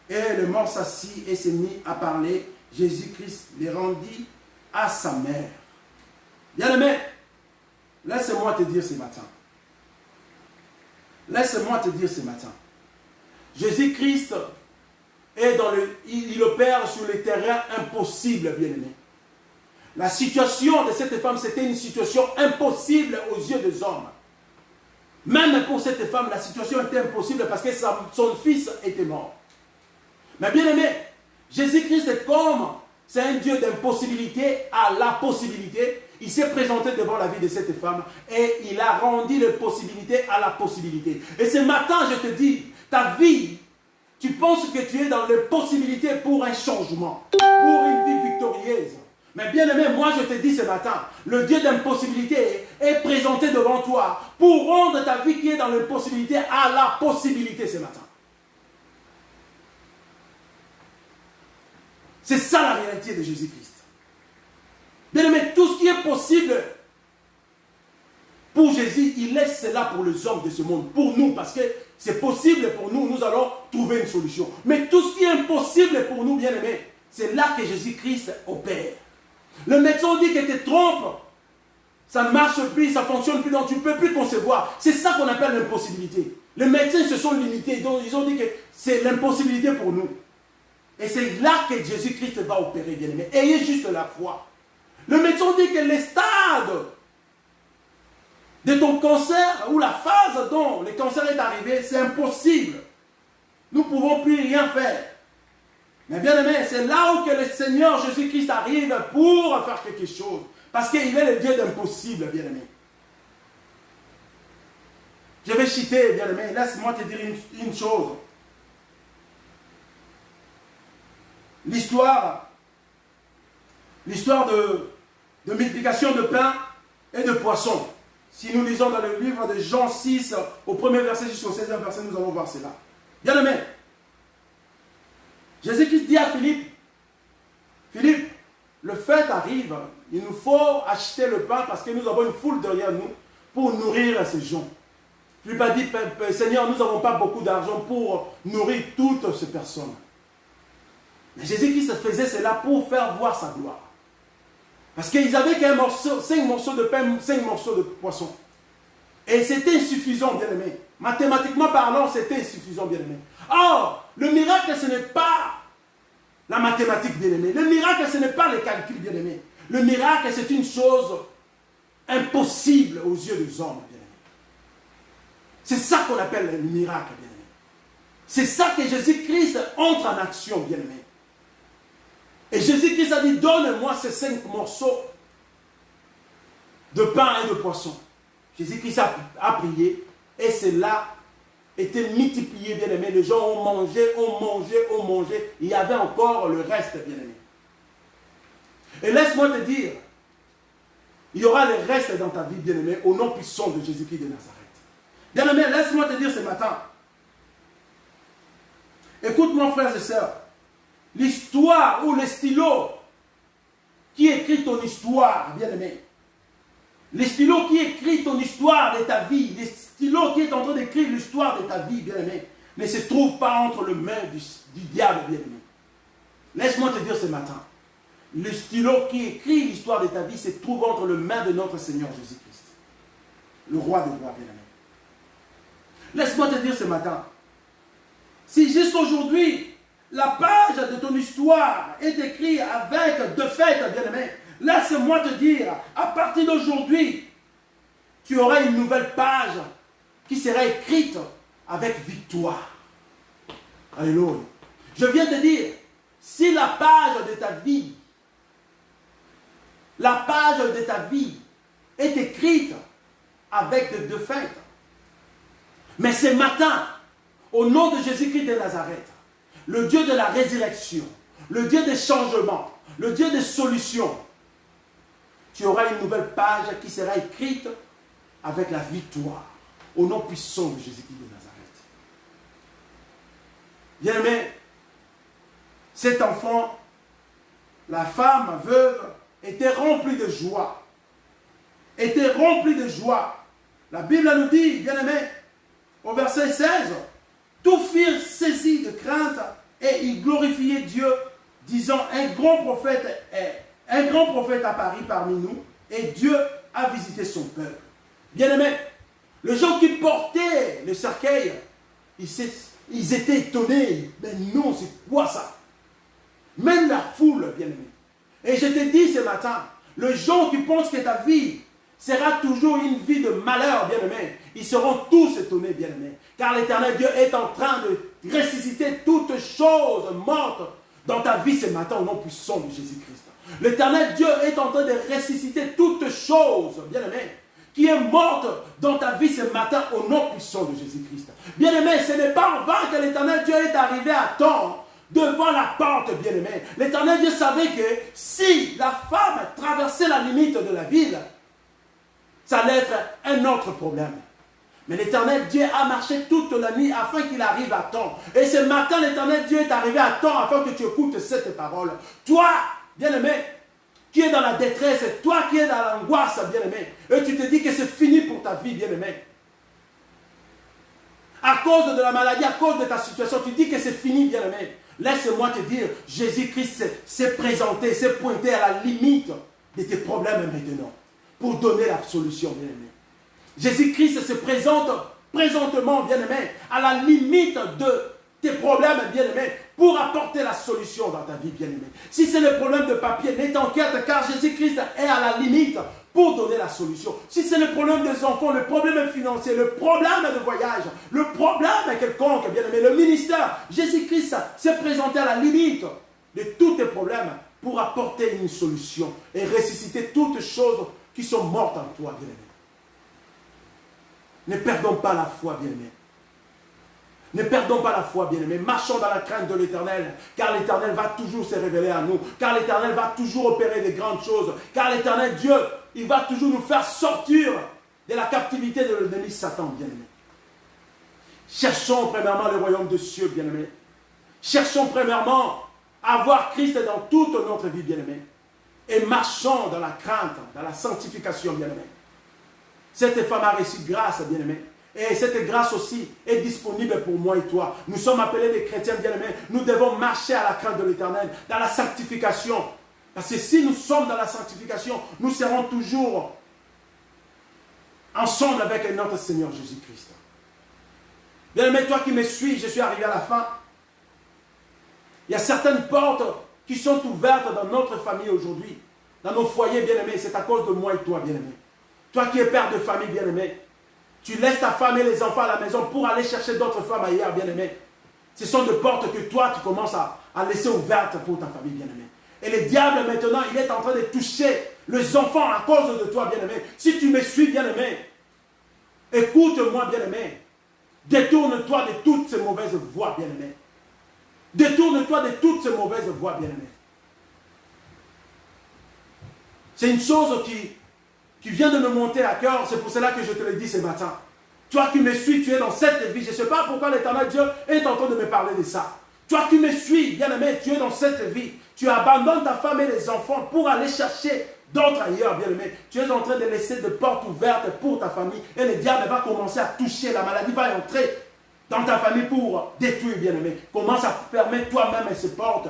et le mort s'assit et s'est mis à parler. Jésus-Christ les rendit à sa mère. Bien-aimé, laisse-moi te dire ce matin. Laisse-moi te dire ce matin. Jésus-Christ il opère sur les terrains impossibles, bien-aimé. La situation de cette femme, c'était une situation impossible aux yeux des hommes. Même pour cette femme, la situation était impossible parce que son fils était mort. Mais bien aimé, Jésus-Christ c'est un Dieu d'impossibilité à la possibilité. Il s'est présenté devant la vie de cette femme et il a rendu les possibilités à la possibilité. Et ce matin, je te dis, ta vie, tu penses que tu es dans les possibilités pour un changement, pour une vie victorieuse. Mais bien aimé, moi je te dis ce matin, le Dieu d'impossibilité est présenté devant toi pour rendre ta vie qui est dans l'impossibilité à la possibilité ce matin. C'est ça la réalité de Jésus-Christ. Bien aimé, tout ce qui est possible pour Jésus, il laisse cela pour les hommes de ce monde, pour nous, parce que c'est possible pour nous, nous allons trouver une solution. Mais tout ce qui est impossible pour nous, bien aimé, c'est là que Jésus-Christ opère. Le médecin dit que tu te trompes, ça ne marche plus, ça ne fonctionne plus, donc tu ne peux plus concevoir. C'est ça qu'on appelle l'impossibilité. Les médecins se sont limités, donc ils ont dit que c'est l'impossibilité pour nous. Et c'est là que Jésus-Christ va opérer, bien aimé. Ayez juste la foi. Le médecin dit que les stades de ton cancer, ou la phase dont le cancer est arrivé, c'est impossible. Nous ne pouvons plus rien faire. Mais bien aimé, c'est là où que le Seigneur Jésus-Christ arrive pour faire quelque chose. Parce qu'il est le Dieu d'impossible, bien aimé. Je vais citer, bien aimé, laisse-moi te dire une chose. L'histoire de multiplication de pain et de poissons. Si nous lisons dans le livre de Jean 6, au premier verset jusqu'au 16e verset, nous allons voir cela. Bien aimé, Jésus-Christ dit à Philippe, Philippe, le fait arrive, il nous faut acheter le pain parce que nous avons une foule derrière nous pour nourrir ces gens. Philippe a dit, Seigneur, nous n'avons pas beaucoup d'argent pour nourrir toutes ces personnes. Mais Jésus-Christ faisait cela pour faire voir sa gloire. Parce qu'ils avaient qu'un morceau, 5 morceaux de pain, 5 morceaux de poisson. Et c'était insuffisant, bien aimé. Mathématiquement parlant, c'était insuffisant, bien aimé. Or, le miracle, ce n'est pas la mathématique, bien aimé. Le miracle, ce n'est pas les calculs, bien aimé. Le miracle, c'est une chose impossible aux yeux des hommes, bien aimé. C'est ça qu'on appelle le miracle, bien aimé. C'est ça que Jésus-Christ entre en action, bien aimé. Et Jésus-Christ a dit, donne-moi ces 5 morceaux de pain et de poisson. Jésus-Christ a prié et cela était multiplié, bien aimé. Les gens ont mangé, ont mangé, ont mangé. Il y avait encore le reste, bien aimé. Et laisse-moi te dire, il y aura le reste dans ta vie, bien aimé, au nom puissant de Jésus-Christ de Nazareth. Bien aimé, laisse-moi te dire ce matin. Écoute-moi, frères et sœurs. L'histoire ou le stylo qui écrit ton histoire, bien aimé. Le stylo qui écrit ton histoire de ta vie, le stylo qui est en train d'écrire l'histoire de ta vie, bien aimé, ne se trouve pas entre les mains du diable, bien aimé. Laisse-moi te dire ce matin, le stylo qui écrit l'histoire de ta vie se trouve entre les mains de notre Seigneur Jésus-Christ, le roi des rois, bien aimé. Laisse-moi te dire ce matin, si juste aujourd'hui, la page de ton histoire est écrite avec de fait, bien-aimé. Laisse-moi te dire, à partir d'aujourd'hui, tu auras une nouvelle page qui sera écrite avec victoire. Alléluia. Je viens de dire, si la page de ta vie est écrite avec des défaites, mais ce matin, au nom de Jésus-Christ de Nazareth, le Dieu de la résurrection, le Dieu des changements, le Dieu des solutions, tu auras une nouvelle page qui sera écrite avec la victoire, au nom puissant de Jésus-Christ de Nazareth. Bien-aimé, cet enfant, la femme veuve, était remplie de joie. Était remplie de joie. La Bible nous dit, bien-aimé, au verset 16, tous firent saisis de crainte et ils glorifiaient Dieu, disant, un grand prophète apparut parmi nous et Dieu a visité son peuple. Bien-aimé, les gens qui portaient le cercueil, ils étaient étonnés. Mais non, c'est quoi ça? Même la foule, bien-aimé. Et je te dis ce matin, les gens qui pensent que ta vie sera toujours une vie de malheur, bien-aimé, ils seront tous étonnés, bien-aimé. Car l'Éternel Dieu est en train de ressusciter toutes choses mortes dans ta vie ce matin au nom puissant de Jésus-Christ. L'Éternel Dieu est en train de ressusciter toutes choses, bien-aimé, qui est morte dans ta vie ce matin au nom puissant de Jésus-Christ. Bien-aimé, ce n'est pas en vain que l'Éternel Dieu est arrivé à temps devant la porte, bien-aimé. L'Éternel Dieu savait que si la femme traversait la limite de la ville, ça allait être un autre problème. Mais l'Éternel Dieu a marché toute la nuit afin qu'il arrive à temps. Et ce matin, l'Éternel Dieu est arrivé à temps afin que tu écoutes cette parole. Toi, bien-aimé, qui es dans la détresse, toi qui es dans l'angoisse, bien-aimé, et tu te dis que c'est fini pour ta vie, bien-aimé. À cause de la maladie, à cause de ta situation, tu dis que c'est fini, bien-aimé. Laisse-moi te dire, Jésus-Christ s'est présenté, s'est pointé à la limite de tes problèmes maintenant, pour donner la solution, bien-aimé. Jésus-Christ se présente présentement, bien-aimé, à la limite de tes problèmes, bien-aimé, pour apporter la solution dans ta vie, bien-aimé. Si c'est le problème de papier, n'aie t'inquiète, car Jésus-Christ est à la limite pour donner la solution. Si c'est le problème des enfants, le problème financier, le problème de voyage, le problème quelconque, bien-aimé, le ministère, Jésus-Christ s'est présenté à la limite de tous tes problèmes pour apporter une solution et ressusciter toutes choses qui sont mortes en toi, bien-aimé. Ne perdons pas la foi, bien-aimé. Ne perdons pas la foi, bien-aimés. Marchons dans la crainte de l'Éternel, car l'Éternel va toujours se révéler à nous, car l'Éternel va toujours opérer de grandes choses, car l'Éternel Dieu, il va toujours nous faire sortir de la captivité de l'ennemi Satan, bien-aimés. Cherchons premièrement le royaume des cieux, bien-aimés. Cherchons premièrement à voir Christ dans toute notre vie, bien-aimés. Et marchons dans la crainte, dans la sanctification, bien-aimés. Cette femme a reçu grâce, bien-aimés. Et cette grâce aussi est disponible pour moi et toi. Nous sommes appelés des chrétiens bien-aimés. Nous devons marcher à la crainte de l'Éternel, dans la sanctification. Parce que si nous sommes dans la sanctification, nous serons toujours ensemble avec notre Seigneur Jésus-Christ. Bien-aimé, toi qui me suis, je suis arrivé à la fin. Il y a certaines portes qui sont ouvertes dans notre famille aujourd'hui, dans nos foyers, bien-aimés. C'est à cause de moi et toi, bien-aimé. Toi qui es père de famille, bien-aimé. Tu laisses ta femme et les enfants à la maison pour aller chercher d'autres femmes ailleurs, bien-aimé. Ce sont des portes que toi, tu commences à laisser ouvertes pour ta famille, bien-aimé. Et le diable, maintenant, il est en train de toucher les enfants à cause de toi, bien-aimé. Si tu me suis, bien-aimé, écoute-moi, bien-aimé. Détourne-toi de toutes ces mauvaises voies, bien-aimé. Détourne-toi de toutes ces mauvaises voies, bien-aimé. C'est une chose qui vient de me monter à cœur, c'est pour cela que je te le dis ce matin. Toi qui me suis, tu es dans cette vie. Je ne sais pas pourquoi l'Éternel Dieu est en train de me parler de ça. Toi qui me suis, bien-aimé, tu es dans cette vie. Tu abandonnes ta femme et les enfants pour aller chercher d'autres ailleurs, bien-aimé. Tu es en train de laisser des portes ouvertes pour ta famille. Et le diable va commencer à toucher. La maladie va entrer dans ta famille pour détruire, bien-aimé. Commence à fermer toi-même ces portes.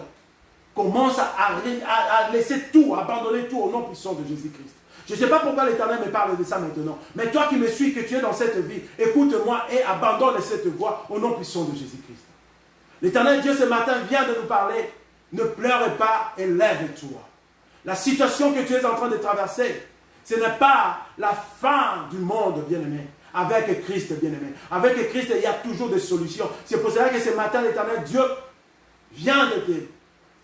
Commence à laisser tout, à abandonner tout au nom puissant de Jésus-Christ. Je ne sais pas pourquoi l'Éternel me parle de ça maintenant. Mais toi qui me suis, que tu es dans cette vie, écoute-moi et abandonne cette voie au nom puissant de Jésus-Christ. L'Éternel Dieu ce matin vient de nous parler. Ne pleure pas et lève-toi. La situation que tu es en train de traverser, Ce n'est pas la fin du monde, bien-aimé. Avec Christ, bien-aimé. Avec Christ, il y a toujours des solutions. C'est pour cela que ce matin, l'Éternel Dieu vient de te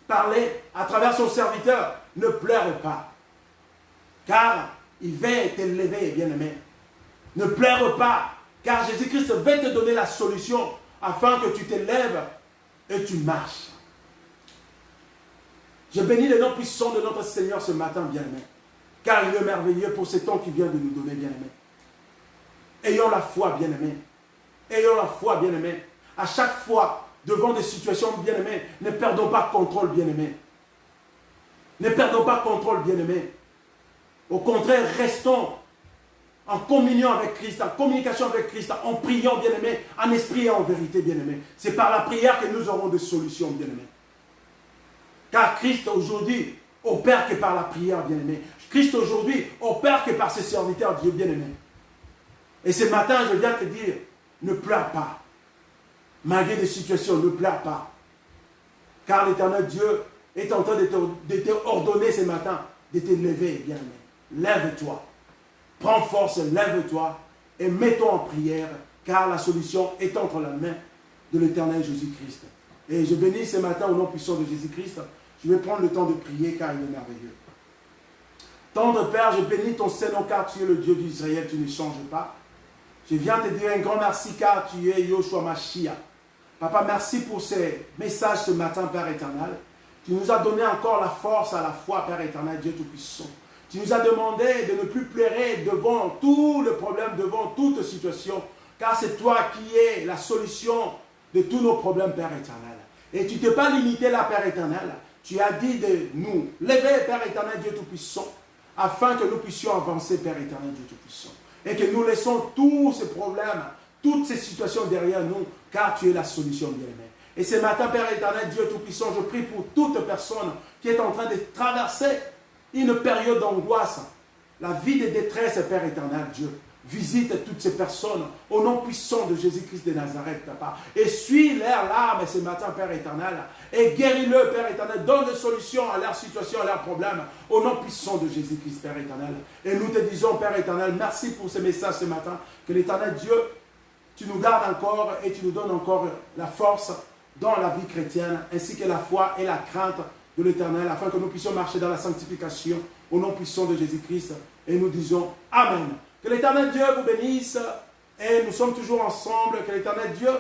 parler à travers son serviteur. Ne pleure pas. Car il va t'élever, bien-aimé. Ne pleure pas. Car Jésus-Christ va te donner la solution afin que tu t'élèves et tu marches. Je bénis le nom puissant de notre Seigneur ce matin, bien-aimé. Car il est merveilleux pour ce temps qu'il vient de nous donner, bien-aimé. Ayons la foi, bien-aimé. Ayons la foi, bien-aimé. À chaque fois, devant des situations, bien-aimé, ne perdons pas contrôle, bien-aimé. Ne perdons pas contrôle, bien-aimé. Au contraire, restons en communion avec Christ, en communication avec Christ, en priant, bien-aimé, en esprit et en vérité, bien-aimé. C'est par la prière que nous aurons des solutions, bien-aimé. Car Christ, aujourd'hui, opère que par la prière, bien-aimé. Christ, aujourd'hui, opère que par ses serviteurs, Dieu, bien-aimé. Et ce matin, je viens te dire, ne pleure pas. Malgré des situations, ne pleure pas. Car l'Éternel Dieu est en train de te ordonner ce matin de te lever, bien-aimé. Lève-toi. Prends force, lève-toi et mets-toi en prière, car la solution est entre la main de l'Éternel Jésus-Christ. Et je bénis ce matin au nom puissant de Jésus-Christ. Je vais prendre le temps de prier, car il est merveilleux. Tendre Père, je bénis ton Saint-Nom, car tu es le Dieu d'Israël, tu ne changes pas. Je viens te dire un grand merci, car tu es Yoshua Mashiach. Papa, merci pour ces messages ce matin, Père éternel. Tu nous as donné encore la force à la foi, Père éternel, Dieu Tout-Puissant. Tu nous as demandé de ne plus pleurer devant tous les problèmes, devant toute situation, car c'est toi qui es la solution de tous nos problèmes, Père éternel. Et tu ne t'es pas limité là, Père éternel. Tu as dit de nous lever, Père éternel, Dieu Tout-Puissant, afin que nous puissions avancer, Père éternel, Dieu Tout-Puissant. Et que nous laissons tous ces problèmes, toutes ces situations derrière nous, car tu es la solution, bien-aimé. Et ce matin, Père éternel, Dieu Tout-Puissant, je prie pour toute personne qui est en train de traverser une période d'angoisse, la vie de détresse, Père éternel, Dieu. Visite toutes ces personnes au nom puissant de Jésus-Christ de Nazareth, Papa. Et suis leurs larmes ce matin, Père éternel. Et guéris-le, Père éternel. Donne des solutions à leur situation, à leurs problèmes. Au nom puissant de Jésus-Christ, Père éternel. Et nous te disons, Père éternel, merci pour ce message ce matin. Que l'Éternel Dieu, tu nous gardes encore et tu nous donnes encore la force dans la vie chrétienne, ainsi que la foi et la crainte de l'Éternel, afin que nous puissions marcher dans la sanctification au nom puissant de Jésus-Christ. Et nous disons Amen. Que l'Éternel Dieu vous bénisse et nous sommes toujours ensemble. Que l'Éternel Dieu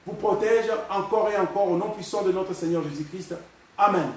vous protège encore et encore au nom puissant de notre Seigneur Jésus-Christ. Amen.